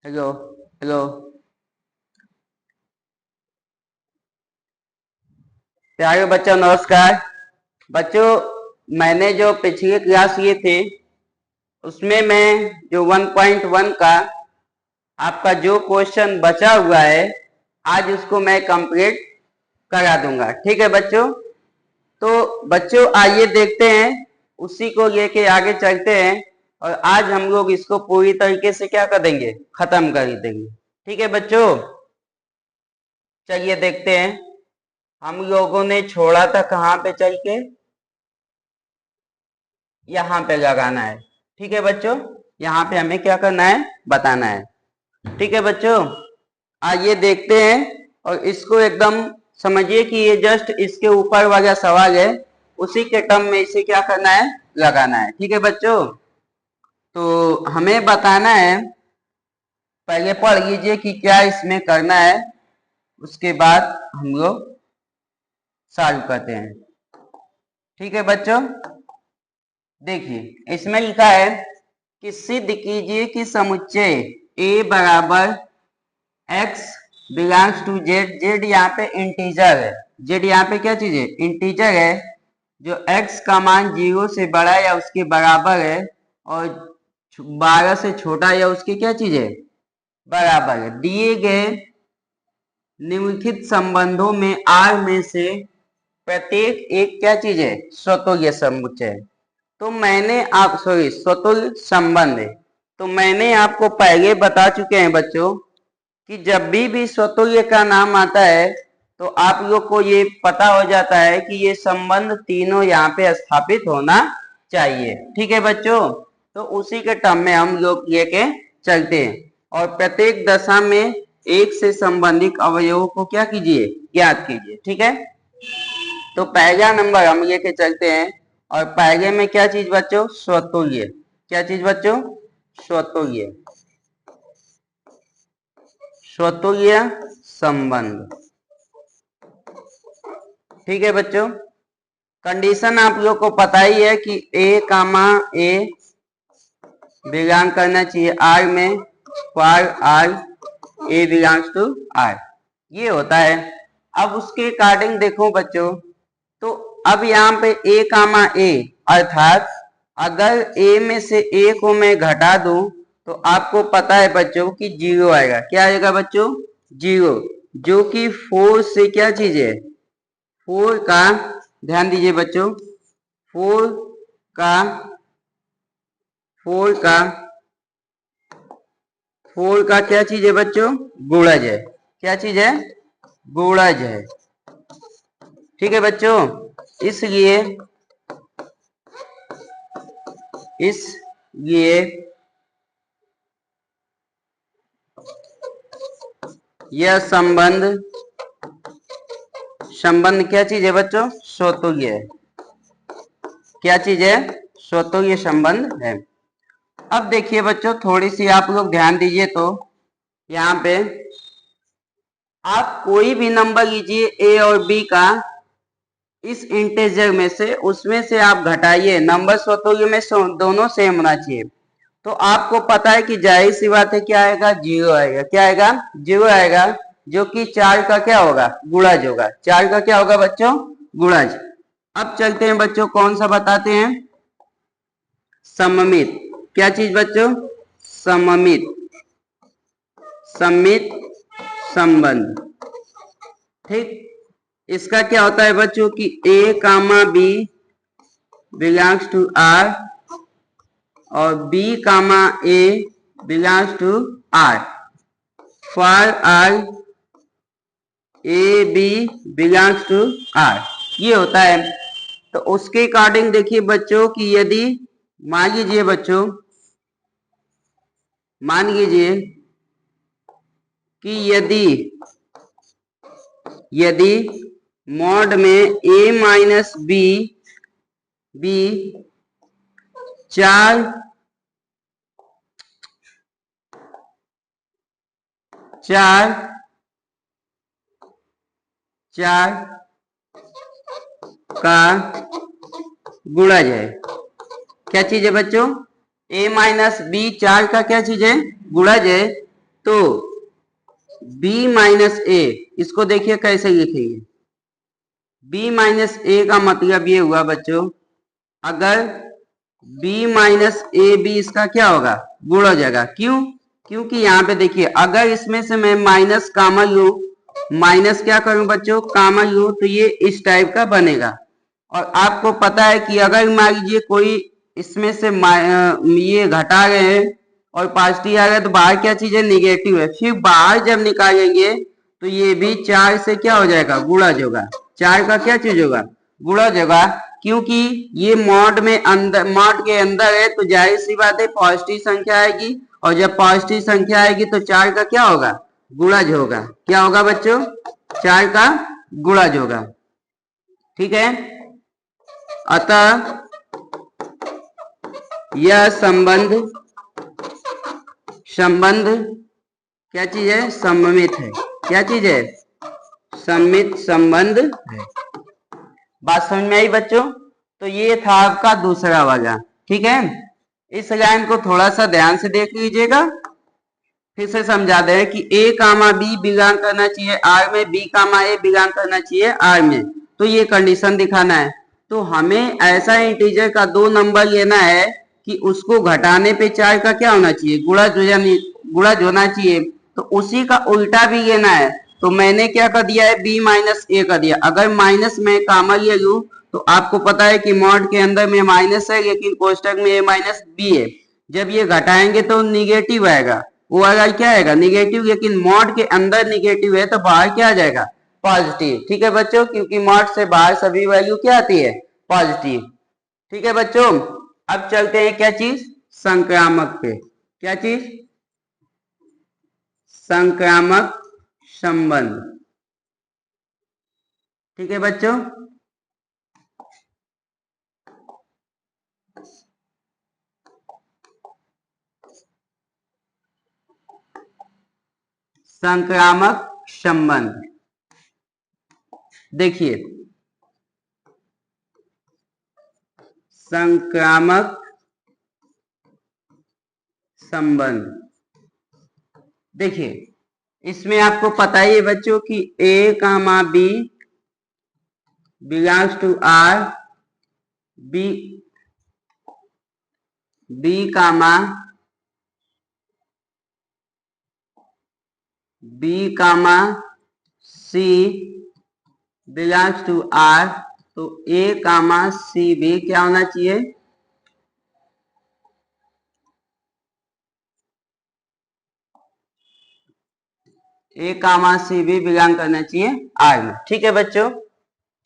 Hello hello. प्यारे बच्चों नमस्कार। बच्चों, मैंने जो पिछली क्लास लिए थे उसमें मैं जो 1.1 का आपका जो क्वेश्चन बचा हुआ है आज उसको मैं कंप्लीट करा दूंगा। ठीक है बच्चों? तो बच्चों आइए देखते हैं, उसी को लेके आगे चलते हैं और आज हम लोग इसको पूरी तरीके से क्या कर देंगे, खत्म कर देंगे। ठीक है बच्चों, चलिए देखते हैं। हम लोगों ने छोड़ा था कहाँ पे, चल के यहाँ पे लगाना है। ठीक है बच्चों, यहाँ पे हमें क्या करना है, बताना है। ठीक है बच्चों, आइए देखते हैं और इसको एकदम समझिए कि ये जस्ट इसके ऊपर वाला सवाल है, उसी के टर्म में इसे क्या करना है, लगाना है। ठीक है बच्चों, तो हमें बताना है, पहले पढ़ लीजिए कि क्या इसमें करना है, उसके बाद हम लोग सॉल्व करते हैं। ठीक है बच्चों, देखिए इसमें लिखा है कि सिद्ध कीजिए कि समुच्चय a बराबर x belongs to z। z यहाँ पे इंटीजर है, z यहाँ पे क्या चीज है, इंटीजर है, जो x का मान 0 से बड़ा या उसके बराबर है और 12 से छोटा या उसके क्या चीज है, बराबर है। दिए गए निम्नलिखित संबंधों में R में से प्रत्येक एक क्या चीज है, स्वतुल्य समुच्चय है। तो मैंने आप स्वतुल्य संबंध है, तो मैंने आपको पहले बता चुके हैं बच्चों कि जब भी स्वतुल्य का नाम आता है तो आप लोग को ये पता हो जाता है कि ये संबंध तीनों यहाँ पे स्थापित होना चाहिए। ठीक है बच्चों, तो उसी के टर्म में हम लोग लेके चलते हैं और प्रत्येक दशा में एक से संबंधित अवयवों को क्या कीजिए, ज्ञात कीजिए। ठीक है, तो पहला नंबर हम लेके चलते हैं और पहले में क्या चीज बच्चों, स्वतुल्य। क्या चीज बच्चों, स्वतुल्य, स्वतुल्य संबंध। ठीक है बच्चों, कंडीशन आप लोग को पता ही है कि a कामा a बिलोंग करना चाहिए r में, for r a belongs to r, ये होता है। अब उसके अकॉर्डिंग देखो बच्चों, तो अब यहाँ पे a कामा a अर्थात अगर a में से a को मैं घटा दूं तो आपको पता है बच्चों कि 0 आएगा। क्या आएगा बच्चों, 0, जो कि 4 से क्या चीज है, 4 का, ध्यान दीजिए बच्चों, 4 का 4 का 4 का क्या चीज है बच्चों, गुणज है। क्या चीज है, गुणज है। ठीक है बच्चों, इसलिए यह संबंध क्या चीज है बच्चों, स्वतुल्य है। क्या चीज है, स्वतुल्य संबंध है। अब देखिए बच्चों, थोड़ी सी आप लोग ध्यान दीजिए, तो यहाँ पे आप कोई भी नंबर लीजिए a और b का, इस इंटेजर में से, उसमें से आप घटाइए, नंबर स्वतुल्य में दोनों सेम होना चाहिए। तो आपको पता है कि जाहिर सी बात है क्या आएगा, 0 आएगा। क्या आएगा, 0 आएगा, जो कि 4 का क्या होगा, गुणज होगा। 4 का क्या होगा बच्चों, गुणज। अब चलते हैं बच्चों, कौन सा बताते हैं, सममित। क्या चीज बच्चों, सममित, सममित संबंध। ठीक, इसका क्या होता है बच्चों कि a comma b belongs to r और b comma a belongs to r, for r a b belongs to r, ये होता है। तो उसके अकॉर्डिंग देखिए बच्चों कि यदि मान लीजिए बच्चों, मान लीजिए कि यदि मॉड में a माइनस b 4 का गुणज है। क्या चीज है बच्चों, a माइनस b 4 का क्या चीज है, गुणज है। तो b माइनस ए, इसको देखिए कैसे लिखेंगे। b माइनस ए का मतलब ये हुआ बच्चों, अगर b माइनस ए बी इसका क्या होगा, गुण हो जाएगा। क्यों? क्योंकि यहाँ पे देखिए अगर इसमें से मैं माइनस कॉमन लूं, माइनस क्या करूं बच्चों, कॉमन लूं, तो ये इस टाइप का बनेगा। और आपको पता है कि अगर मान लीजिए कोई इसमें से ये घटा रहे हैं और पॉजिटिव आ रहा है तो बाहर क्या चीज है, निगेटिव है। फिर बाहर जब निकालेंगे तो ये भी 4 से क्या हो जाएगा, गुणज होगा। 4 का क्या चीज होगा, गुणज होगा। क्योंकि ये मॉड में अंदर, मॉड के अंदर है, तो जाहिर सी बात है पॉजिटिव संख्या आएगी, और जब पॉजिटिव संख्या आएगी तो 4 का क्या होगा, गुणज होगा। क्या होगा बच्चों, 4 का गुणज होगा। ठीक है, अतः यह संबंध क्या चीज है, सममित है। क्या चीज है, सममित संबंध है। बात समझ में आई बच्चों? तो ये था आपका दूसरा वाला। ठीक है, इस लाइन को थोड़ा सा ध्यान से देख लीजिएगा, फिर से समझा दे कि a कामा बी बिलोंग करना चाहिए R में, b कामा ए बिलोंग करना चाहिए R में। तो ये कंडीशन दिखाना है। तो हमें ऐसा इंटीजर का 2 नंबर लेना है कि उसको घटाने पे 4 का क्या होना चाहिए, गुणज होना चाहिए। तो उसी का उल्टा भी लेना है। तो मैंने क्या कर दिया है, b माइनस ए कर दिया। अगर माइनस में कॉमन ले लूं तो आपको पता है कि मॉड के अंदर में माइनस है, लेकिन कोष्टक में a माइनस बी है। जब ये घटाएंगे तो निगेटिव आएगा, वो वाला क्या आएगा, निगेटिव। लेकिन मॉड के अंदर निगेटिव है तो बाहर क्या आ जाएगा, पॉजिटिव। ठीक है बच्चों, क्योंकि मॉड से बाहर सभी वैल्यू क्या आती है, पॉजिटिव। ठीक है बच्चों, अब चलते हैं क्या चीज, संक्रामक पे। क्या चीज, संक्रामक संबंध। ठीक है बच्चों, संक्रामक संबंध देखिए, संक्रामक संबंध देखिए, इसमें आपको पता ही है बच्चों कि a comma B belongs to R, b comma C belongs to R। तो a कामा सी भी क्या होना चाहिए, a कामा सी भी बिलोंग करना चाहिए R में। ठीक है बच्चों,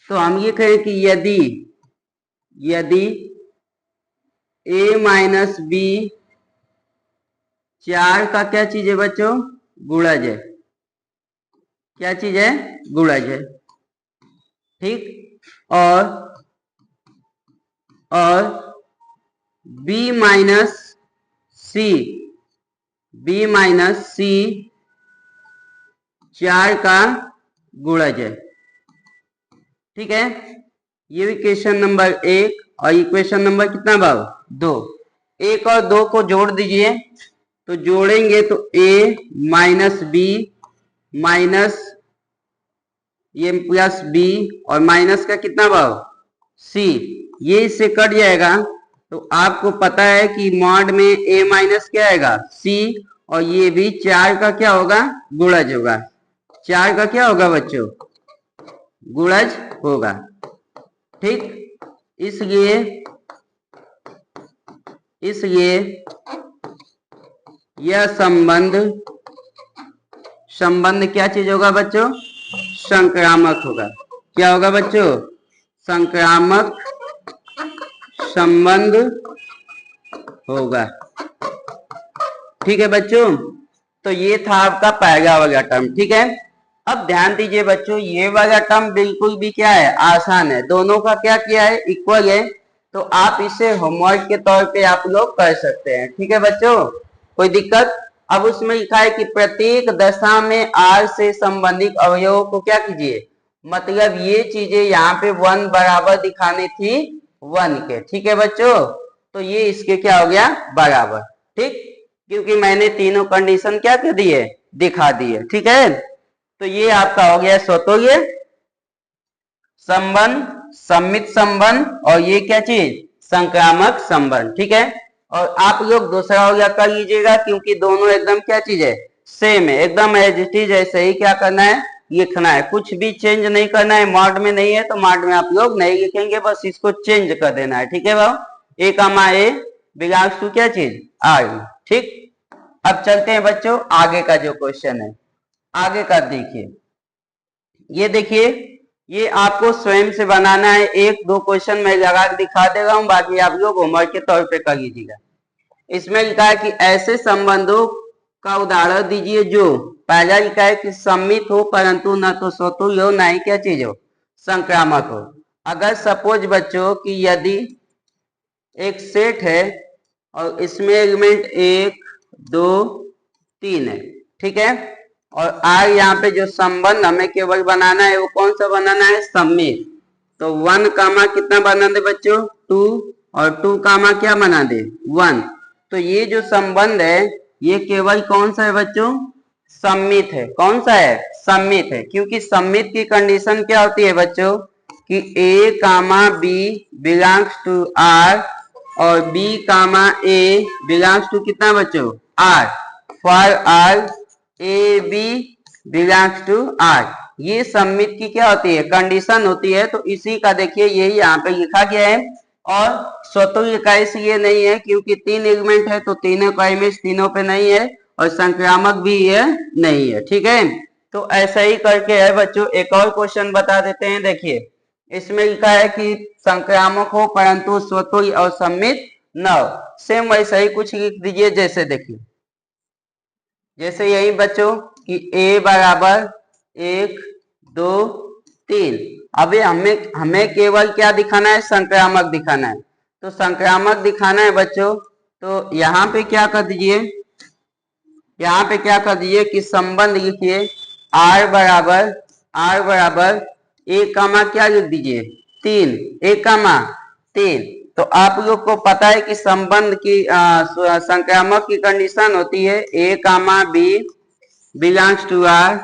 तो हम ये कहें कि यदि a माइनस बी 4 का क्या चीज है बच्चों, गुणज है। क्या चीज है, गुणज है। ठीक, और b माइनस सी 4 का गुणज है। ठीक है, ये भी क्वेश्चन नंबर 1, और इक्वेशन नंबर कितना बाबू, 2। 1 और 2 को जोड़ दीजिए, तो जोड़ेंगे तो a माइनस बी माइनस ये प्लस b और माइनस का कितना भाव, c, ये इससे कट जाएगा। तो आपको पता है कि मॉड में a माइनस क्या आएगा, c, और ये भी 4 का क्या होगा, गुणज होगा। 4 का क्या होगा बच्चों, गुणज होगा। ठीक, इसलिए यह संबंध क्या चीज होगा बच्चों, संक्रामक होगा। क्या होगा बच्चों, संक्रामक संबंध होगा। ठीक है बच्चों, तो ये था आपका पहला वाला टर्म। ठीक है, अब ध्यान दीजिए बच्चों, ये वाला टर्म बिल्कुल भी क्या है, आसान है। दोनों का क्या किया है, इक्वल है। तो आप इसे होमवर्क के तौर पे आप लोग कर सकते हैं। ठीक है बच्चों, कोई दिक्कत? अब उसमें लिखा है कि प्रत्येक दशा में R से संबंधित अवयवों को क्या कीजिए, मतलब ये चीजें यहाँ पे 1 बराबर दिखानी थी 1 के। ठीक है बच्चों, तो ये इसके क्या हो गया, बराबर। ठीक, क्योंकि मैंने तीनों कंडीशन क्या कर दी है, दिखा दी है। ठीक है, तो ये आपका हो गया स्वतुल्य संबंध, सम्मित संबंध, और ये क्या चीज, संक्रामक संबंध। ठीक है, और आप लोग दूसरा हो गया कर लीजिएगा, क्योंकि दोनों एकदम क्या चीज है, सेम है, एकदम एज इट इज ऐसे ही क्या करना है, लिखना है, कुछ भी चेंज नहीं करना है। मॉड में नहीं है तो मॉड में आप लोग नहीं लिखेंगे, बस इसको चेंज कर देना है। ठीक है भाव, ए कामा ए बिलोंग्स टू क्या चीज, आर। ठीक, अब चलते हैं बच्चों आगे का जो क्वेश्चन है, आगे का देखिए। ये देखिए, ये आपको स्वयं से बनाना है, एक दो क्वेश्चन मैं लगा के दिखा दे रहा हूं, बाकी आप लोग होमवर्क के तौर पे कर लीजिएगा। इसमें लिखा है कि ऐसे संबंधों का उदाहरण दीजिए जो, पहला लिखा है कि सम्मित हो परंतु न तो स्वतुल्य हो, ना ही क्या चीज हो, संक्रामक हो। अगर सपोज बच्चों कि यदि एक सेट है और इसमें एलिमेंट 1 2 3 है, ठीक है, और आर यहाँ पे जो संबंध हमें केवल बनाना है वो कौन सा बनाना है, सम्मित। तो 1 कामा कितना बना दे बच्चों, 2, और 2 कामा क्या बना दे, 1। तो ये जो संबंध है ये केवल कौन सा है बच्चों, सम्मित है। कौन सा है, सम्मित है, क्योंकि सम्मित की कंडीशन क्या होती है बच्चों कि A comma B belongs to R, और B comma A belongs to कितना बच्चों, R, for R A B belongs to R. ये सम्मित की क्या होती है, कंडीशन होती है। तो इसी का देखिए यही यहाँ पे लिखा गया है। और स्वतुल्य का इसलिए नहीं है क्योंकि 3 एलिमेंट है, तो तीनों का इमेज तीनों पे नहीं है, और संक्रामक भी ये नहीं है। ठीक है, तो ऐसा ही करके है बच्चों। एक और क्वेश्चन बता देते हैं, देखिए इसमें लिखा है कि संक्रामक हो परंतु स्वतुल्य और सम्मित न हो। सेम वैसा ही कुछ लिख दीजिए, जैसे देखिए, जैसे यही बच्चों कि a बराबर 1 2 3। अभी हमें हमें केवल क्या दिखाना है, संक्रामक दिखाना है। तो संक्रामक दिखाना है बच्चों, तो यहाँ पे क्या कर दीजिए, यहाँ पे क्या कर दीजिए कि संबंध लिखिए आर बराबर ए कामा क्या लिख दीजिए, 3, ए कामा 3। तो आप लोग को पता है कि संबंध की संक्रामक की कंडीशन होती है a comma B belongs to R,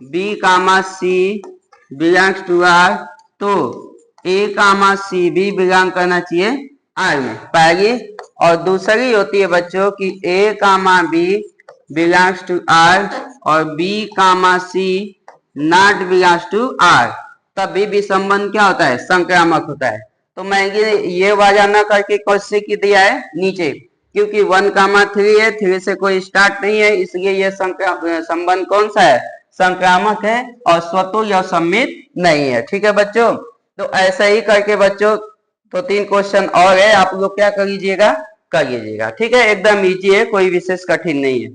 b comma c belongs to R. तो ए कामा सी भी बिलोंग करना चाहिए आर में, पहली। और दूसरी होती है बच्चों कि A comma B belongs to R, और B comma C not belongs to R, तभी भी संबंध क्या होता है, संक्रामक होता है। तो मैं ये वाला ना करके कैसे की दिया है नीचे, क्योंकि 1 कामा 3 है, 3 से कोई स्टार्ट नहीं है, इसलिए ये संबंध कौन सा है, संक्रामक है, और स्वतुल्य और सम्मित नहीं है। ठीक है बच्चों, तो ऐसा ही करके बच्चों तो 3 क्वेश्चन और है, आप लोग क्या कर लीजिएगा, कर लीजिएगा। ठीक है, एकदम इजी है, कोई विशेष कठिन नहीं है।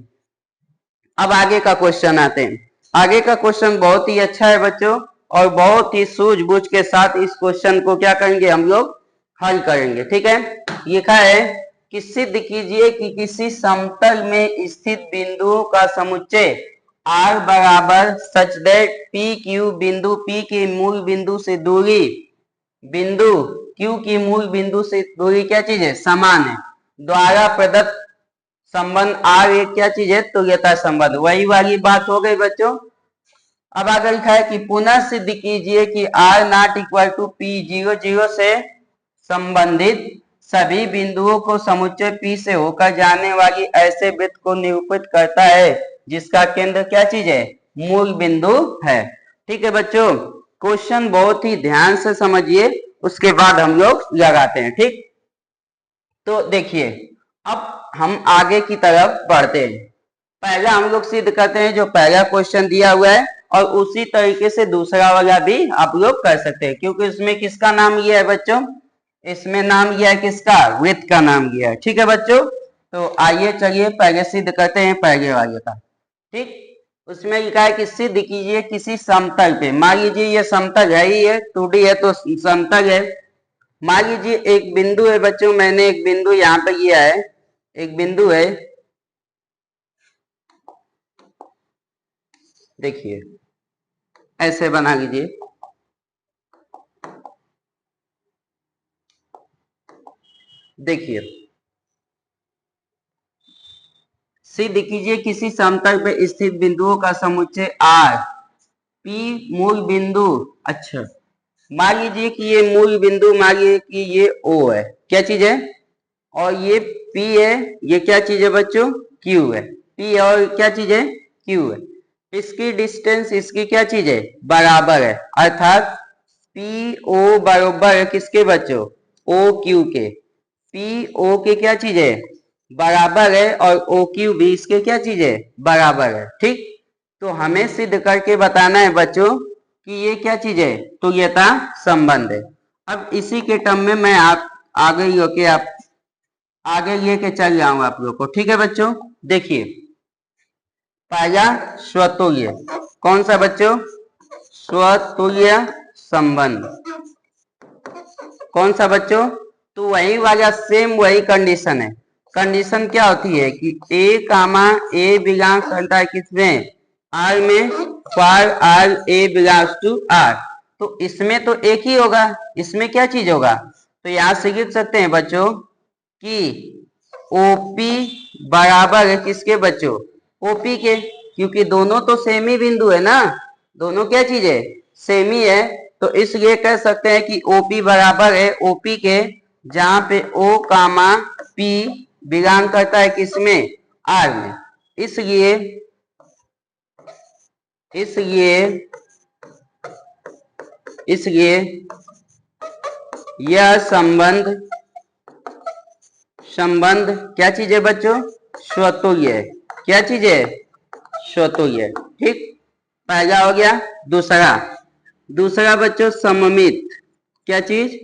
अब आगे का क्वेश्चन आते हैं। आगे का क्वेश्चन बहुत ही अच्छा है बच्चों, और बहुत ही सूझबूझ के साथ इस क्वेश्चन को क्या करेंगे हम लोग, हल करेंगे। ठीक है, लिखा है कि सिद्ध कीजिए कि किसी समतल में स्थित बिंदुओं का समुच्चय आर बराबर सच दैट पी क्यू बिंदु पी के मूल बिंदु से दूरी, बिंदु क्यू की मूल बिंदु से दूरी क्या चीज है, समान है, द्वारा प्रदत्त संबंध आर एक क्या चीज है, तुल्यता संबंध। वही वाली बात हो गई बच्चों। अब आगे लिखा है कि पुनः सिद्ध कीजिए कि R not equal to P 0 0 से संबंधित सभी बिंदुओं को समुच्चय पी से होकर जाने वाली ऐसे वृत्त को निरूपित करता है जिसका केंद्र क्या चीज है, मूल बिंदु है। ठीक है बच्चों, क्वेश्चन बहुत ही ध्यान से समझिए, उसके बाद हम लोग लगाते हैं। ठीक, तो देखिए अब हम आगे की तरफ बढ़ते हैं। पहला हम लोग सिद्ध करते हैं जो पहला क्वेश्चन दिया हुआ है, और उसी तरीके से दूसरा वाला भी आप लोग कर सकते हैं, क्योंकि इसमें किसका नाम लिया है बच्चों, इसमें नाम लिया है किसका, वृत्त का नाम लिया है। ठीक है बच्चों, तो आइए चलिए पहले सिद्ध करते हैं पहले वाले का। ठीक, उसमें लिखा है कि सिद्ध कीजिए किसी समतल पे, मान लीजिए ये समतल है ही है, 2D है तो समतल है। मान लीजिए एक बिंदु है बच्चों, मैंने एक बिंदु यहाँ पे लिया है, एक बिंदु है, देखिए ऐसे बना लीजिए, देखिए सिद्ध कीजिए किसी समतल पर स्थित बिंदुओं का समुच्चय आर पी मूल बिंदु। अच्छा, मान लीजिए कि ये मूल बिंदु, मान लीजिए कि ये ओ है, क्या चीज है, और ये P है, ये क्या चीज है बच्चों, Q है। P और क्या चीज है, Q है। इसकी डिस्टेंस इसकी क्या चीज है, बराबर है, अर्थात PO बराबर है किसके बच्चों, OQ के। PO के क्या चीज है, बराबर है, और OQ भी इसके क्या चीज है, बराबर है। ठीक, तो हमें सिद्ध करके बताना है बच्चों कि ये क्या चीज है, तुल्यता संबंध है। अब इसी के टर्म में मैं आप आगे लेके चल जाऊंगा आप लोग को। ठीक है बच्चों, देखिए पहला स्वतुल्य, कौन सा बच्चों, स्वतुल्य संबंध, कौन सा बच्चों, तो वही वाला सेम वही कंडीशन है। कंडीशन क्या होती है कि ए कामा ए बिलोंग करता है किसमें, आर में, for R A belongs to R. तो इसमें तो एक ही होगा, इसमें क्या चीज होगा, तो यहां से लिख सकते हैं बच्चों कि ओपी बराबर है किसके बच्चों, ओपी के, क्योंकि दोनों तो सेम ही बिंदु है ना, दोनों क्या चीज है, सेम ही है। तो इसलिए कह सकते हैं कि ओपी बराबर है ओपी के, जहां पे ओ कामा पी बिलोंग करता है किसमें, आर में। इसलिए इसलिए इसलिए यह संबंध संबंध क्या चीज है बच्चों, स्वतुल्य है। क्या चीज है, स्वतुल्य है। ठीक, पहला हो गया। दूसरा, दूसरा बच्चों सममित, क्या चीज,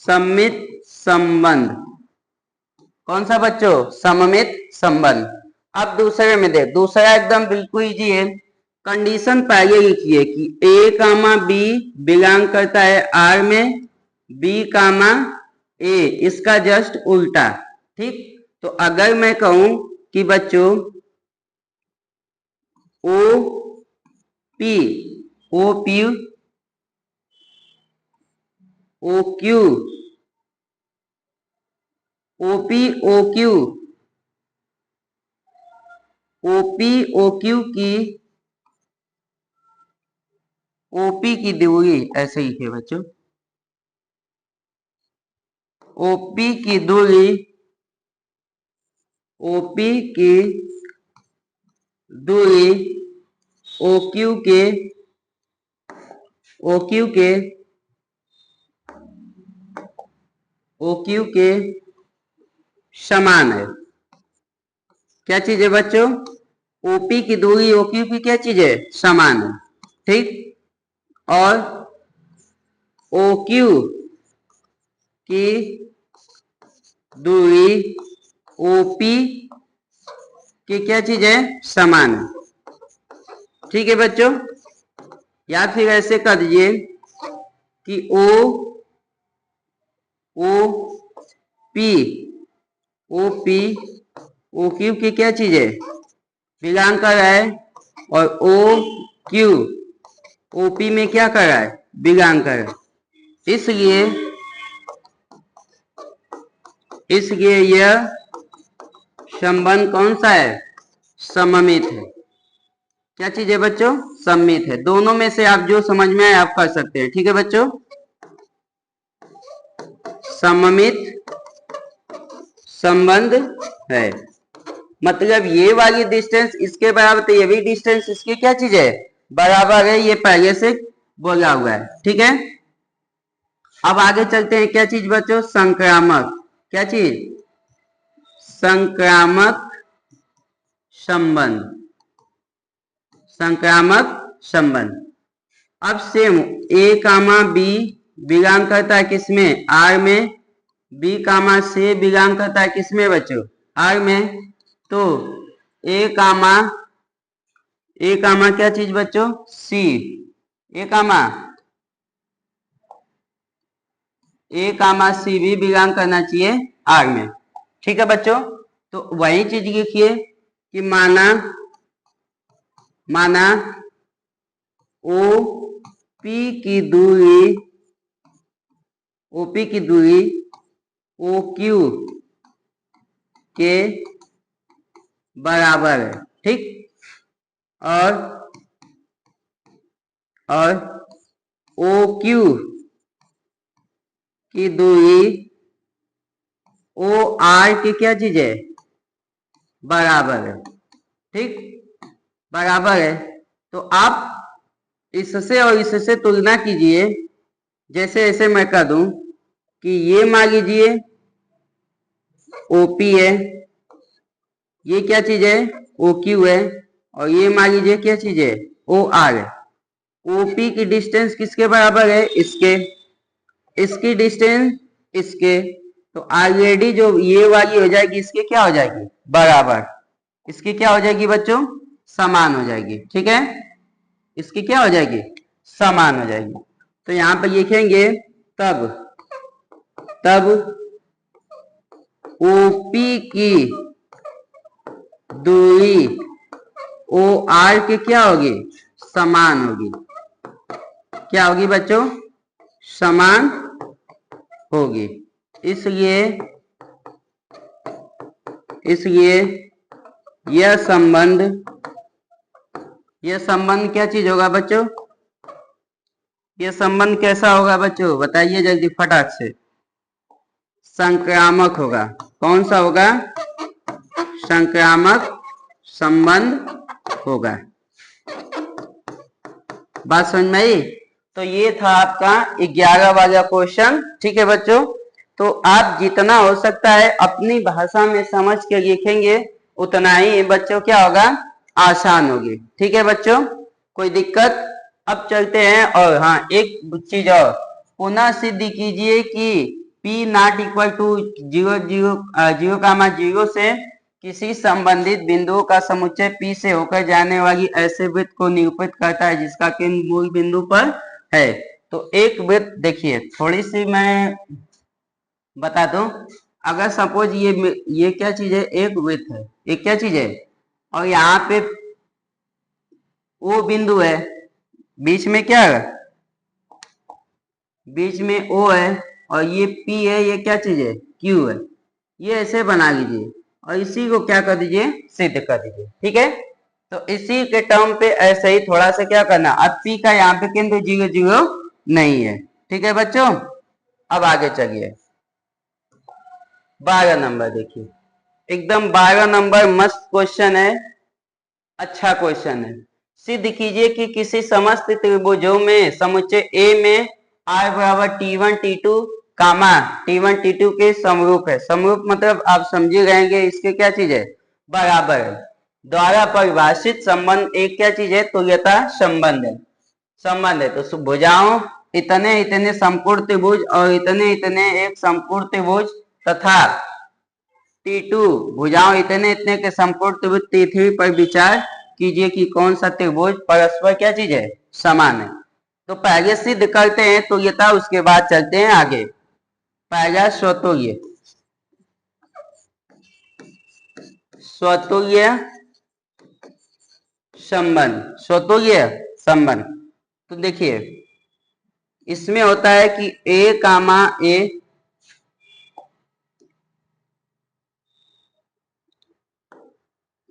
सममित संबंध, कौन सा बच्चों, सममित संबंध। अब दूसरे में देख, दूसरा एकदम बिल्कुल इजी है। कंडीशन पहले लिखिए कि ए कामा बी बिलोंग करता है आर में, बी कामा ए इसका जस्ट उल्टा। ठीक, तो अगर मैं कहूं कि बच्चों O P O P O Q O P O Q OP OQ की ओपी की दूरी, ऐसे ही है बच्चों, ओपी की दूरी, ओपी की दूरी ओक्यू के ओक्यू के ओक्यू के समान है। क्या चीज है बच्चों, ओपी की दूरी ओक्यू की क्या चीज है, समान है। ठीक, और ओक्यू की दूरी ओपी की क्या चीज है, समान है। ठीक है बच्चों, या फिर ऐसे कर दीजिए कि O P O P O Q की क्या चीज है, बिलोंग कर रहा है, और ओ क्यू ओपी में क्या कर रहा है, बिलोंग कर रहा है। इसलिए इसलिए यह संबंध कौन सा है, सममित है। क्या चीज है बच्चों, सममित है। दोनों में से आप जो समझ में आए आप कर सकते हैं। ठीक है बच्चों, सममित संबंध है, मतलब ये वाली डिस्टेंस इसके बराबर, तो ये भी डिस्टेंस इसकी क्या चीज है, बराबर है, ये पहले से बोला हुआ है। ठीक है, अब आगे चलते हैं। क्या चीज बच्चों, संक्रामक, क्या चीज, संक्रामक संबंध, संक्रामक संबंध। अब सेम ए कामा बी बिलोंग करता है किसमें, आर में, बी कामा सी बिलोंग करता है किसमें बच्चों, आर में। तो ए कामा क्या चीज बच्चों, सी, ए कामा सी भी बिलोंग करना चाहिए आर में। ठीक है बच्चों, तो वही चीज लिखिए कि माना ओ पी की दूरी ओपी की दूरी ओ क्यू के बराबर है, ठीक। और ओ क्यू की दूरी ओ आर की क्या चीज है, बराबर है, ठीक, बराबर है। तो आप इससे और इससे तुलना कीजिए। जैसे ऐसे मैं कह दूं कि ये मान लीजिए ओपी है, ये क्या चीज है, ओ क्यू है, और ये मान लीजिए क्या चीज है, ओ आर है। ओपी की डिस्टेंस किसके बराबर है, इसके, इसकी डिस्टेंस इसके। तो ऑलरेडी जो ये वाली हो जाएगी इसके क्या हो जाएगी, बराबर। इसकी क्या हो जाएगी बच्चों, समान हो जाएगी, ठीक है। इसकी क्या हो जाएगी, समान हो जाएगी। तो यहाँ पर लिखेंगे तब तब ओपी की दूरी ओ आर के क्या होगी, समान होगी। क्या होगी बच्चों, समान होगी। इसलिए इसलिए यह संबंध क्या चीज होगा बच्चों, यह संबंध कैसा होगा बच्चों, बताइए जल्दी फटाक से। संक्रामक होगा। कौन सा होगा, संक्रामक संबंध होगा। बात समझ में आई। तो ये था आपका 11 वाला क्वेश्चन, ठीक है बच्चों। तो आप जितना हो सकता है अपनी भाषा में समझ के लिखेंगे उतना ही बच्चों क्या होगा, आसान होगी, ठीक है बच्चों। कोई दिक्कत। अब चलते हैं। और हाँ, एक चीज और, पुनः सिद्ध कीजिए कि P नॉट इक्वल टू 0,0 से किसी संबंधित बिंदुओं का समुच्चय P से होकर जाने वाली ऐसे वृत्त को निरूपित करता है जिसका केंद्र मूल बिंदु पर है। तो एक वृत्त देखिए, थोड़ी सी मैं बता दूं। अगर सपोज ये क्या चीज है, एक वृत्त है, एक क्या चीज है, और यहाँ पे वो बिंदु है, बीच में क्या है, बीच में O है, और ये P है, ये क्या चीज है, Q है। ये ऐसे बना लीजिए और इसी को क्या कर दीजिए, सिद्ध कर दीजिए, ठीक है। तो इसी के टर्म पे ऐसे ही थोड़ा सा क्या करना, अब P का यहाँ पे केंद्र 0,0 नहीं है, ठीक है बच्चों। अब आगे चलिए, 12 नंबर देखिए, एकदम 12 नंबर मस्त क्वेश्चन है, अच्छा क्वेश्चन है। सिद्ध कीजिए कि किसी समस्त त्रिभुजों में समुच्चय A में R बराबर T1 T2 कामा T1 T2 के समरूप है। समरूप मतलब आप समझे रहेंगे, इसके क्या चीज है, बराबर है। द्वारा परिभाषित संबंध एक क्या चीज है, तुल्यता संबंध है, संबंध है। तो भुजाओं इतने इतने समपूर्ण त्रिभुज और इतने इतने एक समपूर्ण त्रिभुज तथा T2 भुजाओं इतने इतने के समपूर्ण त्रिभुज T3 पर विचार कीजिए कि कौन सा त्रिभुज परस्पर क्या चीज है, समान है। तो पहले सिद्ध करते हैं तुल्यता, उसके बाद चलते हैं आगे। पहला स्वतुल्य, स्वतुल्य संबंध, स्वतुल्य संबंध। तो देखिए इसमें होता है कि A कामा A,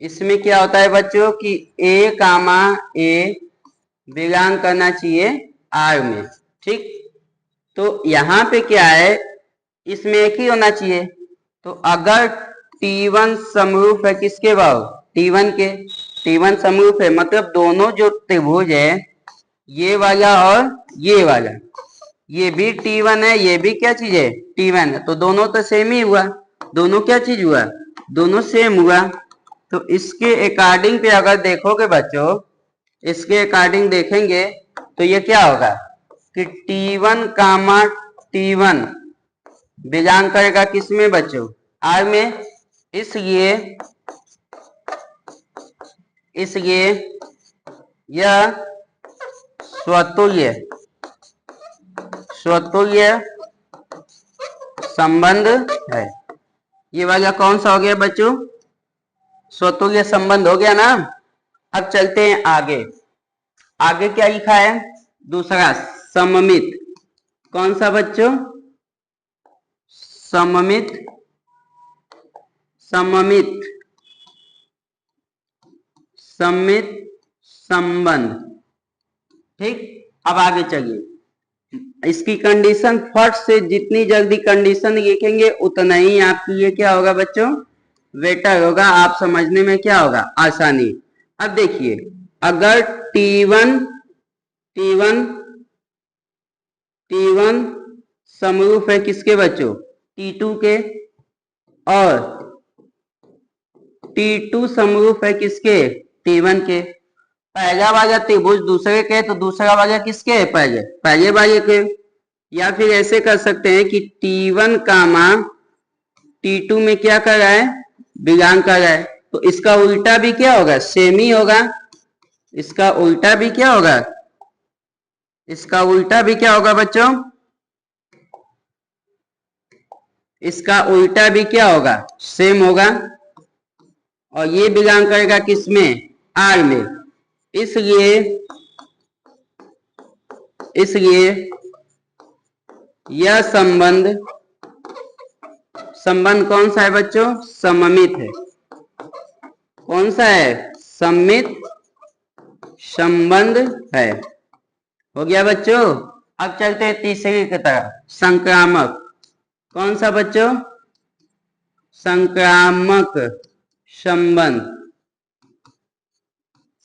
इसमें क्या होता है बच्चों कि A कामा A बिलोंग करना चाहिए R में, ठीक। तो यहाँ पे क्या है, इसमें एक ही होना चाहिए। तो अगर T1 समरूप है किसके भाव, T1 के, T1 समरूप है मतलब दोनों जो त्रिभुज है, ये वाला और ये वाला, ये भी T1 है, ये भी क्या चीज है, T1 है। तो दोनों तो सेम ही हुआ, दोनों क्या चीज हुआ, दोनों सेम हुआ। तो इसके अकॉर्डिंग पे अगर देखोगे बच्चों, इसके अकॉर्डिंग देखेंगे तो ये क्या होगा कि T1 कामा T1 बिलोंग करेगा किसमें बच्चों, R में। इसलिए इसलिए यह स्वतुल्य स्वतुल्य संबंध है। ये वाला कौन सा हो गया बच्चों, स्वतुल्य संबंध हो गया ना। अब चलते हैं आगे। आगे क्या लिखा है, दूसरा सममित। कौन सा बच्चों, सममित, सममित सममित संबंध। ठीक, अब आगे चलिए, इसकी कंडीशन फट से जितनी जल्दी कंडीशन लिखेंगे उतना ही आपके लिए क्या होगा बच्चों, बेटर होगा, आप समझने में क्या होगा, आसानी। अब देखिए, अगर T1 समरूप है किसके बच्चों, T2 के, और T2 समरूप है किसके, T1 के। पहला वाला त्रिभुज दूसरे के तो दूसरा वाला किसके है, पहले वाले के। या फिर ऐसे कर सकते हैं कि T1 कामा T2 में क्या कर रहा है, बिलोंग कर रहा है, तो इसका उल्टा भी क्या होगा, सेम ही होगा। इसका उल्टा भी क्या होगा, इसका उल्टा भी क्या होगा बच्चों, इसका उल्टा भी क्या होगा, सेम होगा। और ये बिलोंग करेगा किसमें, आर में। इसलिए यह संबंध कौन सा है बच्चों, सममित है। कौन सा है, सममित संबंध है। हो गया बच्चों। अब चलते हैं तीसरी की तरफ, संक्रामक। कौन सा बच्चों, संक्रामक संबंध,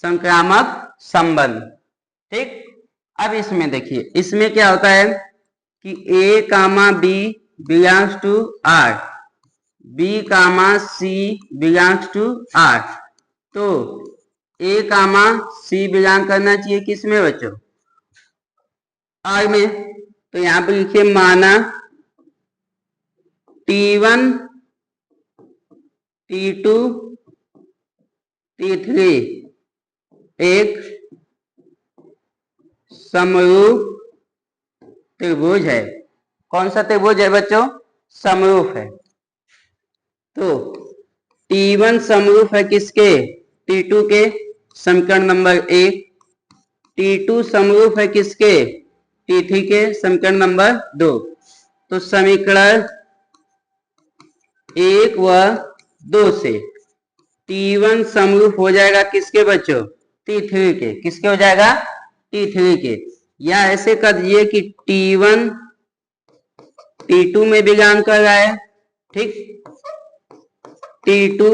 संक्रामक संबंध। ठीक, अब इसमें देखिए, इसमें क्या होता है कि A comma B belongs to R, B comma C belongs to R, तो A कामा C बिलोंग करना चाहिए किसमें बच्चों, R में। तो यहां पर लिखिए, माना T1 T2 T3 एक समरूप त्रिभुज है। कौन सा त्रिभुज है बच्चों, समरूप है। तो T1 समरूप है किसके, T2 के, समीकरण नंबर 1। T2 समरूप है किसके, T3 के, समीकरण नंबर 2। तो समीकरण 1 व 2 से T1 समरूप हो जाएगा किसके बच्चों, T3 के। किसके हो जाएगा, T3 के। या ऐसे कर दिए कि T1 T2 में बिलोंग कर रहा है, ठीक, T2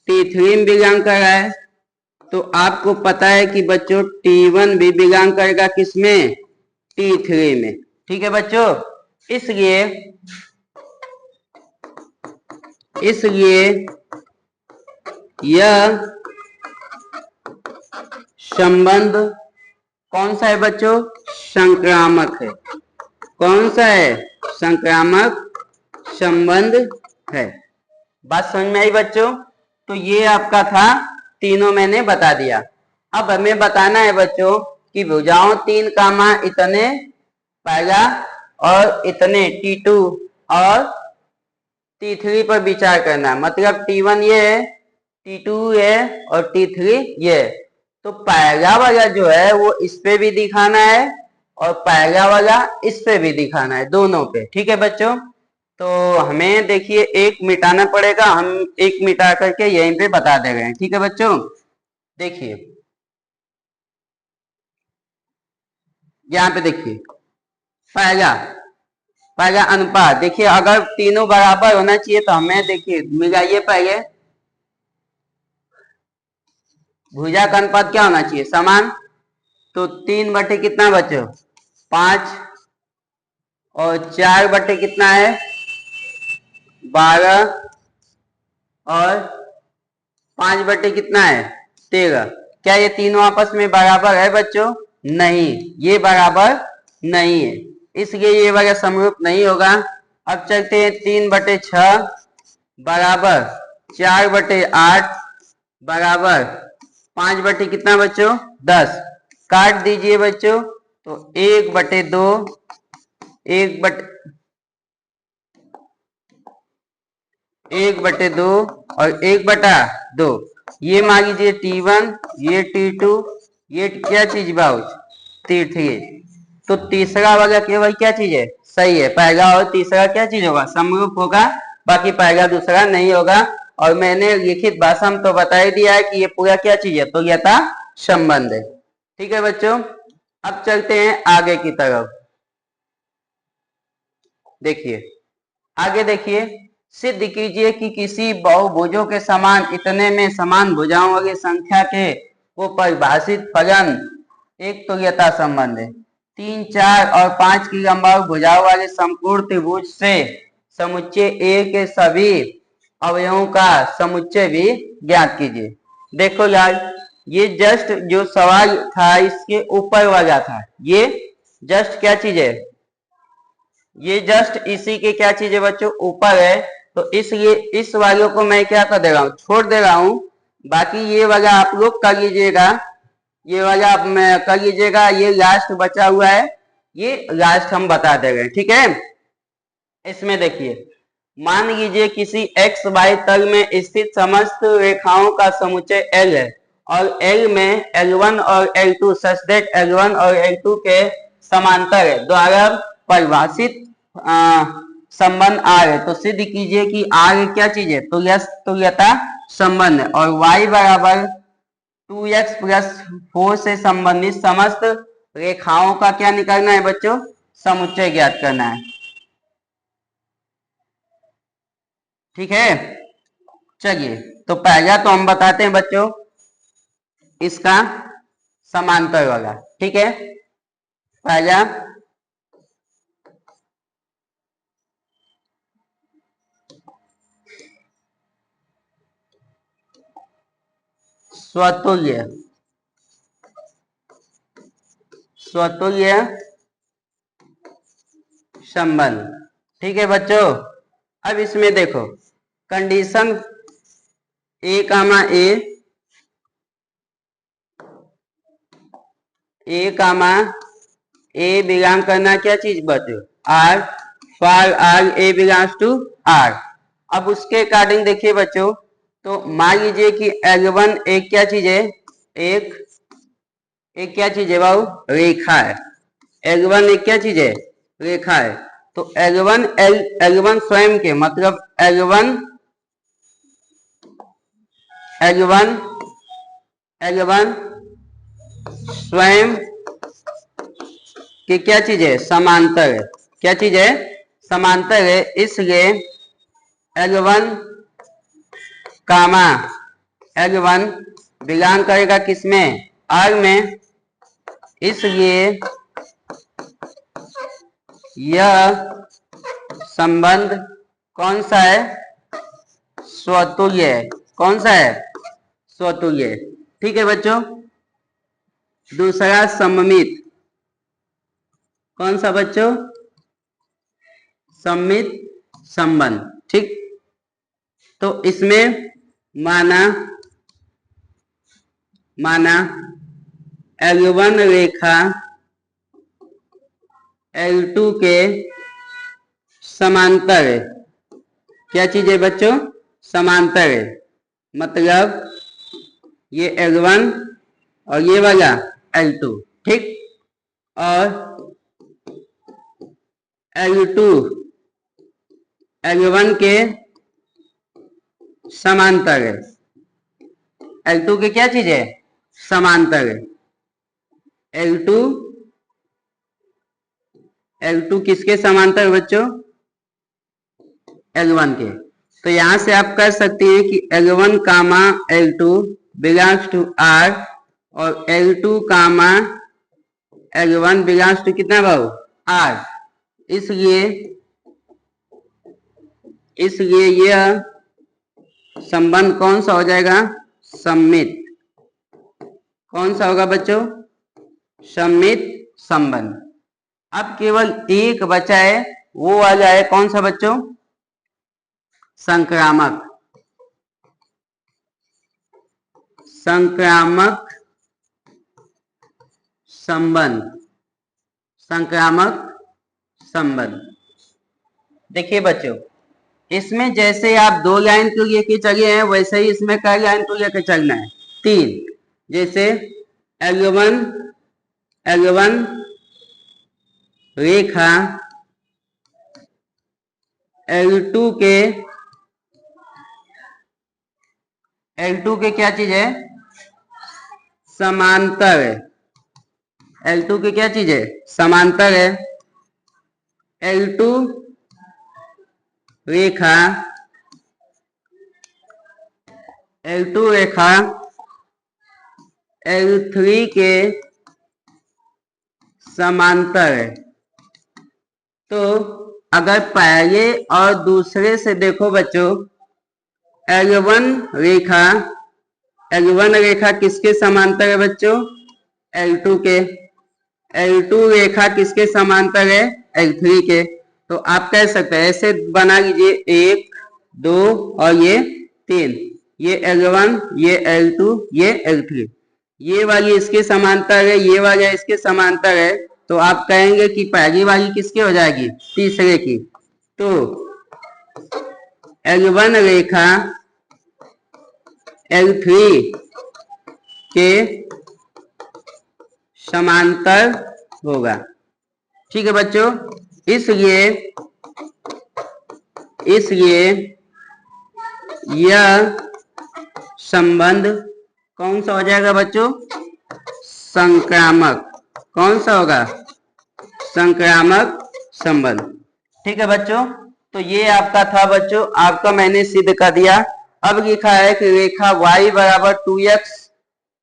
T3 में बिलोंग कर रहा है। तो आपको पता है कि बच्चों T1 भी बिलोंग करेगा किसमें, T3 में। ठीक है बच्चों, इसलिए यह संबंध कौन सा है बच्चों, संक्रामक है। कौन सा है, संक्रामक संबंध है। बात समझ में आई बच्चों। तो ये आपका था, तीनों मैंने बता दिया। अब हमें बताना है बच्चों कि भुजाओं 3 कामा इतने पहला और इतने T2 और T3 पर विचार करना। मतलब T1 ये है, T2 है और T3 ये है। तो पहला वाला जो है वो इस पे भी दिखाना है और पहला वाला इस पे भी दिखाना है, दोनों पे। ठीक है बच्चों, तो हमें देखिए एक मिटाना पड़ेगा, हम एक मिटा करके यहीं पे बता दे रहे हैं। ठीक है बच्चों, देखिए यहाँ पे देखिए, पहला अनुपात देखिए, अगर तीनों बराबर होना चाहिए तो हमें देखिए मिलाइए पहले, भुजा का अनुपात क्या होना चाहिए, समान। तो 3 बटे कितना बच्चों, 5, और 4 बटे कितना है, 12, और 5 बटे कितना है, 13। क्या ये तीनों आपस में बराबर है बच्चों, नहीं, ये बराबर नहीं है, इसलिए ये वाला समरूप नहीं होगा। अब चलते हैं 3 बटे 6 बराबर 4 बटे 8 बराबर 5 बटे कितना बच्चों, 10। काट दीजिए बच्चों, तो 1 बटे 2, 1 बटे 2 और 1 बटा 2। ये मान लीजिए T1, ये T2, ये क्या चीज बाउच, T3। तो तीसरा वाला केवल क्या चीज है, सही है। पहला और तीसरा क्या चीज होगा, समरूप होगा, बाकी पहला दूसरा नहीं होगा। और मैंने लिखित भाषा में तो बता ही दिया है कि ये पूरा क्या चीज है, तुल्यता संबंध है। ठीक है बच्चों, अब चलते हैं आगे की तरफ। देखिए आगे देखिए, सिद्ध कीजिए कि किसी बहुभुजों के समान इतने में समान भुजाओं वाली संख्या के को परिभाषित फलन एक तुल्यता संबंध है। 3, 4 और 5 की लंबाई भुजाओं वाले समकोण त्रिभुज से समुच्चय ए के सभी अवयवों का समुच्चय भी ज्ञात कीजिए। देखो यार, ये जस्ट जो सवाल था इसके ऊपर वाला था, ये जस्ट क्या चीज है, ये जस्ट इसी के क्या चीज है बच्चों, ऊपर है। तो इसलिए इस वालों को मैं क्या कर दे रहा हूँ, छोड़ दे रहा हूँ। बाकी ये वाला आप लोग कर लीजिएगा, ये वाला आप मैं कर लीजिएगा। ये लास्ट बचा हुआ है, ये लास्ट हम बता दे रहे हैं। ठीक है, इसमें देखिए, मान लीजिए किसी एक्स वाई तल में स्थित समस्त रेखाओं का समुच्चय L है और L में L1 और L2 सच दैट L1 और L2 के समांतर है द्वारा परिभाषित संबंध R है। तो सिद्ध कीजिए कि R क्या चीज है, तुल्यता संबंध है। और y बराबर 2x प्लस 4 से संबंधित समस्त रेखाओं का क्या निकालना है बच्चों, समुच्चय ज्ञात करना है। ठीक है, चलिए तो पहला तो हम बताते हैं बच्चों इसका समांतर वाला। ठीक है, पहला स्वतुल्य, स्वतुल्य संबंध। ठीक है बच्चों, अब इसमें देखो कंडीशन ए कामा ए बिलोंग करना क्या चीज बच्चों, R, for R A belongs to R. अब उसके अकॉर्डिंग देखिए बच्चों, तो मान लीजिए कि L1 एक क्या चीज है, एक एक क्या चीज है बाबू, रेखा है। L1 एक क्या चीज है, रेखा है। तो L1 स्वयं के मतलब L1 स्वयं कि क्या चीज है, समांतर है। क्या चीज है, समांतर है। इसलिए L1 कामा L1 बिलोंग करेगा किसमें, R में। इसलिए यह संबंध कौन सा है, स्वतुल्य है। कौन सा है, स्वतुल्य। ठीक है बच्चों, दूसरा सममित, कौन सा बच्चों, सममित संबंध। ठीक, तो इसमें माना L1 रेखा L2 के समांतर है। क्या चीज है बच्चों, समांतर है। मतलब ये L1 और ये वाला L2। ठीक, और L2 L1 के समांतर है। L2 के क्या चीज है, समांतर है। L2 किसके समांतर है बच्चों, L1 के। तो यहां से आप कर सकते हैं कि L1 comma L2 belongs to R और L2 comma L1 belongs to कितना भाव, R। इसलिए यह संबंध कौन सा हो जाएगा, सममित। कौन सा होगा बच्चों, सममित संबंध। अब केवल एक बचा है, वो वाला है कौन सा बच्चों, संक्रामक। संक्रामक संबंध, संक्रामक संबंध। देखिए बच्चों, इसमें जैसे आप 2 लाइन को लेके चले हैं वैसे ही इसमें कई लाइन को लेके चलना है, 3। जैसे L1 रेखा L2 के L2 के क्या चीज है, समांतर है। L2 के क्या चीज है, समांतर है। L2 रेखा, L2 रेखा L3 के समांतर है। तो अगर पहले और दूसरे से देखो बच्चों, L1 रेखा, L1 रेखा किसके समांतर है बच्चों, L2 के। L2 रेखा किसके समांतर है, L3 के। तो आप कह सकते हैं ऐसे बना लीजिए, 1 2 और ये 3, ये L1, ये L2, ये L3, ये वाली इसके समांतर है, ये वाला इसके समांतर है। तो आप कहेंगे कि पहली वाली किसकी हो जाएगी, तीसरे की। तो L1 रेखा L3 के समांतर होगा। ठीक है बच्चों, इसलिए यह संबंध कौन सा हो जाएगा बच्चों, संक्रामक। कौन सा होगा, संक्रामक संबंध। ठीक है बच्चों, तो ये आपका था बच्चों, आपका मैंने सिद्ध कर दिया। अब लिखा है कि रेखा y बराबर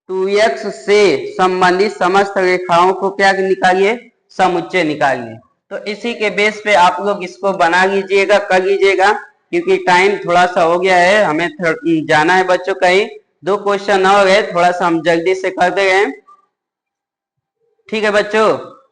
2x से संबंधित समस्त रेखाओं को क्या निकालिए, समुच्चय निकालिए। तो इसी के बेस पे आप लोग इसको बना लीजिएगा, कर लीजिएगा, क्योंकि टाइम थोड़ा सा हो गया है, हमें जाना है बच्चों कहीं। 2 क्वेश्चन और है, थोड़ा सा हम जल्दी से कर दे रहे हैं। ठीक है बच्चों,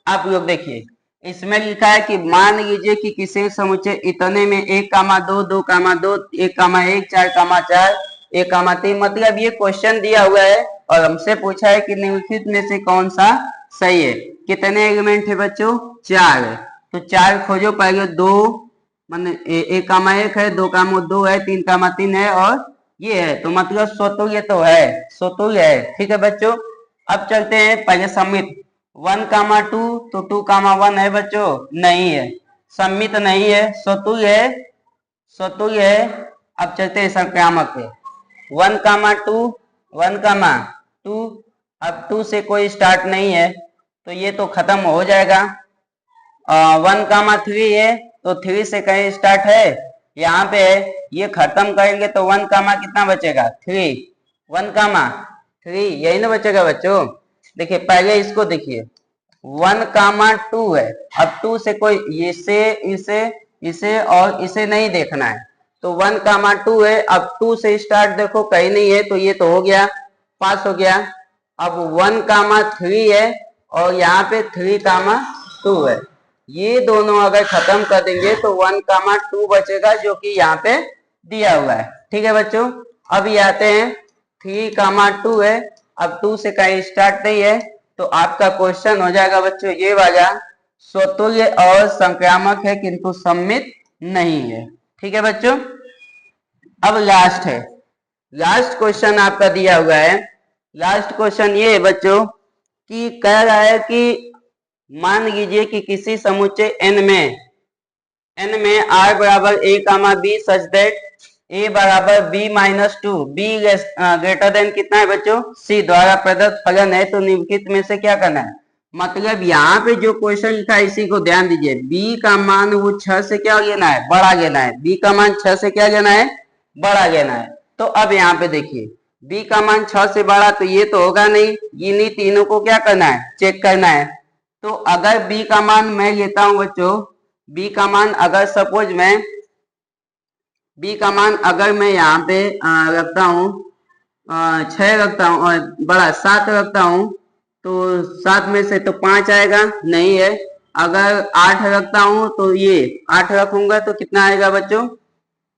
आप लोग देखिए, इसमें लिखा है कि मान लीजिए कि किसी समुच्चय इतने में 1,2, 2,2, 1,1, 4,4, 1,3, मतलब ये क्वेश्चन दिया हुआ है और हमसे पूछा है कि निम्नलिखित में से कौन सा सही है। कितने एलिमेंट है बच्चों, 4 है। तो 4 खोजो, पहले 2 मान 1,1 है, 2,2 है, 3,3 है और ये है, तो मतलब स्वतुल्य तो है, स्वतुल्य है। ठीक है बच्चों, अब चलते हैं पहले सम्मित। 1,2 तो 2,1 है बच्चों, नहीं है, सम्मित नहीं है, स्वतुल्य है, स्वतुल्य है। अब चलते हैं संक्रामक पे। 1,2, 1,2, अब 2 से कोई स्टार्ट नहीं है, तो ये तो खत्म हो जाएगा। 1,3 है, तो 3 से कहीं स्टार्ट है, यहाँ पे है, ये खत्म करेंगे तो 1, कितना बचेगा, 3, 1,3, यही ना बचेगा बच्चों। देखिए पहले इसको देखिए, 1,2 है, अब 2 से कोई इसे और इसे नहीं देखना है, तो 1,2 है, अब 2 से स्टार्ट देखो कहीं नहीं है, तो ये तो हो गया, पास हो गया। अब 1,3 है और यहाँ पे 3,2 है, ये दोनों अगर खत्म कर देंगे तो 1,2 बचेगा, जो कि यहाँ पे दिया हुआ है। ठीक है बच्चों, अब ये आते हैं 3,2 है, अब 2 से कहीं स्टार्ट नहीं है, तो आपका क्वेश्चन हो जाएगा बच्चों ये वाला, स्वतुल्य और संक्रामक है किंतु सम्मित नहीं है। ठीक है बच्चों, अब लास्ट है, लास्ट क्वेश्चन आपका दिया हुआ है। लास्ट क्वेश्चन ये है बच्चों कि कह रहा है कि मान लीजिए कि किसी समुच्चय n में r बराबर a, b such that a बराबर b-2, b ग्रेटर देन कितना है बच्चों, c द्वारा प्रदत्त फलन है। तो निम्नलिखित में से क्या करना है, मतलब यहाँ पे जो क्वेश्चन लिखा है इसी को ध्यान दीजिए। b का मान वो 6 से क्या लेना है, बड़ा लेना है। b का मान 6 से क्या लेना है, बड़ा लेना है। तो अब यहाँ पे देखिए, b का मान 6 से बड़ा, तो ये तो होगा नहीं, इन्हीं तीनों को क्या करना है, चेक करना है। तो अगर b का मान मैं लेता हूं बच्चों, b का मान अगर सपोज मैं b का मान अगर मैं यहाँ पे रखता हूँ 6 रखता हूँ और बड़ा 7 रखता हूँ, तो 7 में से तो 5 आएगा, नहीं है। अगर 8 रखता हूँ तो ये 8 रखूंगा तो कितना आएगा बच्चों,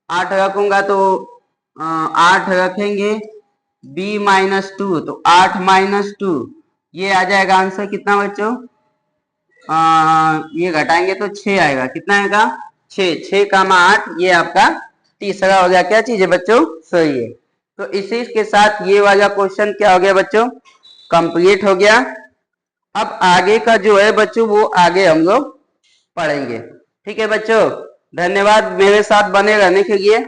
8 रखूंगा तो 8 रखेंगे b-2, तो 8-2, ये आ जाएगा आंसर कितना बच्चों, ये घटाएंगे तो 6 आएगा, कितना आएगा, 6, 8, ये आपका तीसरा हो गया क्या चीज है बच्चों, सही है। तो इसी के साथ ये वाला क्वेश्चन क्या हो गया बच्चों, कंप्लीट हो गया। अब आगे का जो है बच्चों वो आगे हम लोग पढ़ेंगे। ठीक है बच्चों, धन्यवाद मेरे साथ बने रहने के लिए।